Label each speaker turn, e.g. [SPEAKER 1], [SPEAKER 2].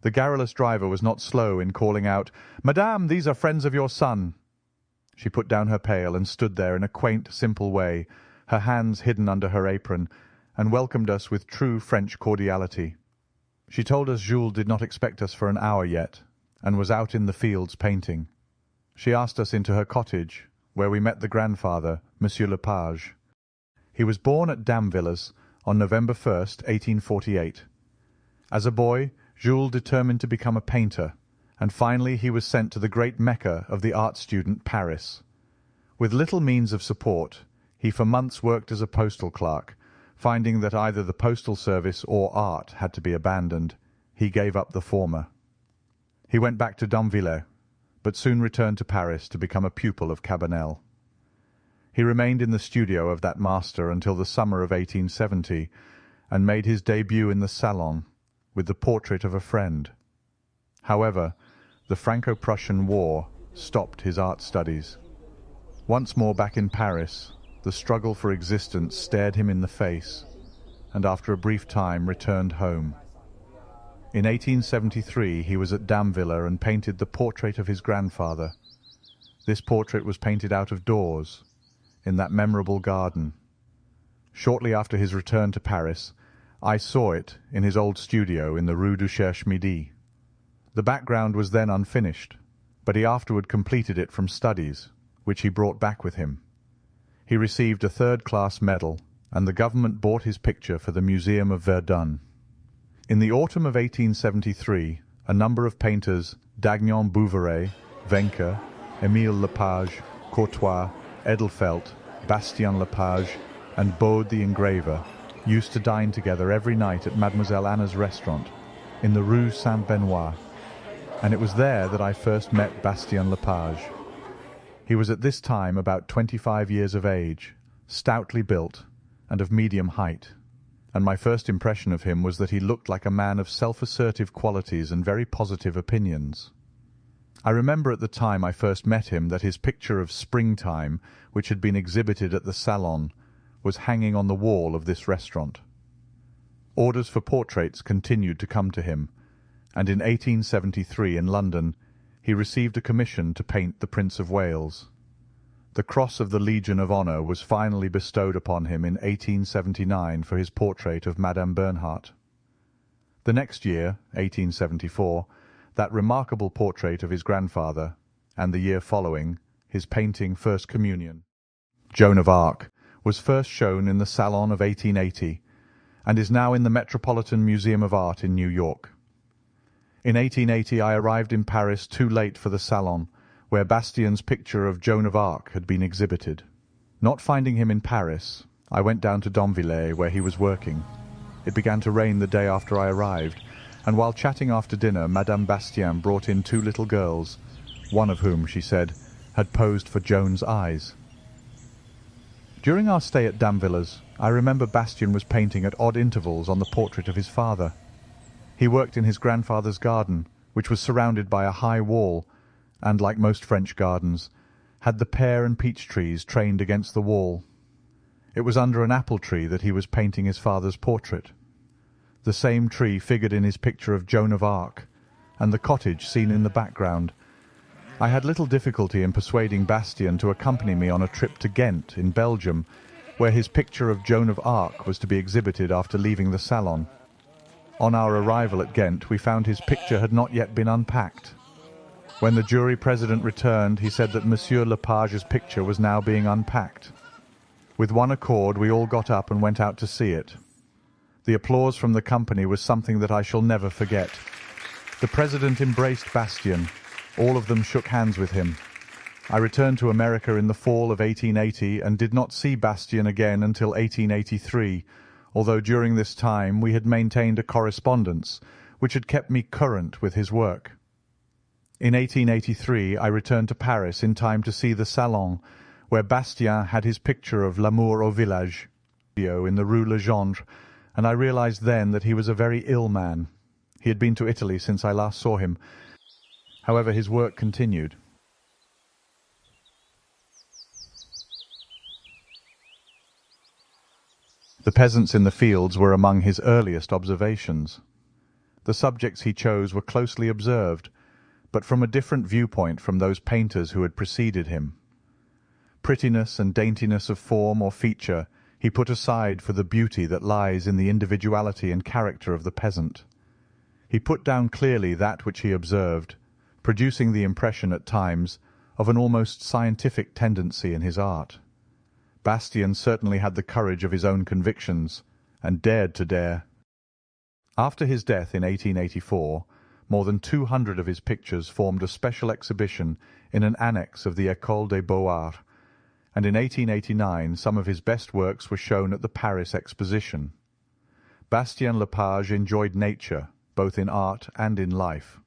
[SPEAKER 1] The garrulous driver was not slow in calling out, "Madame, these are friends of your son." She put down her pail and stood there in a quaint, simple way, her hands hidden under her apron, and welcomed us with true French cordiality. She told us Jules did not expect us for an hour yet, and was out in the fields painting. She asked us into her cottage, where we met the grandfather, Monsieur Lepage. He was born at Damvillers on November 1st, 1848. As a boy, Jules determined to become a painter, and finally he was sent to the great Mecca of the art student, Paris. With little means of support, he for months worked as a postal clerk. Finding that either the postal service or art had to be abandoned, he gave up the former. He went back to Damvillers, but soon returned to Paris to become a pupil of Cabanel. He remained in the studio of that master until the summer of 1870, and made his debut in the salon with the portrait of a friend. However, the Franco-Prussian War stopped his art studies. Once more back in Paris, the struggle for existence stared him in the face, and after a brief time returned home. In 1873 he was at Damvillers and painted the portrait of his grandfather. This portrait was painted out of doors, in that memorable garden. Shortly after his return to Paris, I saw it in his old studio in the Rue du Cherche-Midi. The background was then unfinished, but he afterward completed it from studies, which he brought back with him. He received a third-class medal, and the government bought his picture for the Museum of Verdun. In the autumn of 1873, a number of painters, Dagnon Bouveret, Venker, Émile Lepage, Courtois, Edelfelt, Bastien Lepage, and Bode the engraver, used to dine together every night at Mademoiselle Anna's restaurant in the Rue Saint-Benoît, and it was there that I first met Bastien Lepage. He was at this time about 25 years of age, stoutly built, and of medium height, and my first impression of him was that he looked like a man of self-assertive qualities and very positive opinions. I remember at the time I first met him that his picture of Springtime, which had been exhibited at the Salon, was hanging on the wall of this restaurant. Orders for portraits continued to come to him, and in 1873 in London he received a commission to paint the Prince of Wales. The Cross of the Legion of Honour was finally bestowed upon him in 1879 for his portrait of Madame Bernhardt. The next year, 1874, that remarkable portrait of his grandfather, and the year following, his painting First Communion, Joan of Arc, was first shown in the Salon of 1880, and is now in the Metropolitan Museum of Art in New York. In 1880 I arrived in Paris too late for the Salon, where Bastien's picture of Joan of Arc had been exhibited. Not finding him in Paris, I went down to Damvillers, where he was working. It began to rain the day after I arrived, and while chatting after dinner, Madame Bastien brought in two little girls, one of whom, she said, had posed for Joan's eyes. During our stay at Damvillers, I remember Bastien was painting at odd intervals on the portrait of his father. He worked in his grandfather's garden, which was surrounded by a high wall, and, like most French gardens, had the pear and peach trees trained against the wall. It was under an apple tree that he was painting his father's portrait. The same tree figured in his picture of Joan of Arc, and the cottage seen in the background. I had little difficulty in persuading Bastien to accompany me on a trip to Ghent, in Belgium, where his picture of Joan of Arc was to be exhibited after leaving the Salon. On our arrival at Ghent, we found his picture had not yet been unpacked. When the jury president returned, he said that Monsieur Lepage's picture was now being unpacked. With one accord, we all got up and went out to see it. The applause from the company was something that I shall never forget. The president embraced Bastien. All of them shook hands with him. I returned to America in the fall of 1880 and did not see Bastien again until 1883, although during this time we had maintained a correspondence which had kept me current with his work. In 1883 I returned to Paris in time to see the Salon, where Bastien had his picture of L'amour au village in the Rue Legendre, and I realized then that he was a very ill man. He had been to Italy since I last saw him. However, his work continued. The peasants in the fields were among his earliest observations. The subjects he chose were closely observed, but from a different viewpoint from those painters who had preceded him. Prettiness and daintiness of form or feature he put aside for the beauty that lies in the individuality and character of the peasant. He put down clearly that which he observed, producing the impression at times of an almost scientific tendency in his art. Bastien certainly had the courage of his own convictions, and dared to dare. After his death in 1884, more than 200 of his pictures formed a special exhibition in an annex of the École des Beaux-Arts, and in 1889 some of his best works were shown at the Paris Exposition. Bastien Lepage enjoyed nature, both in art and in life.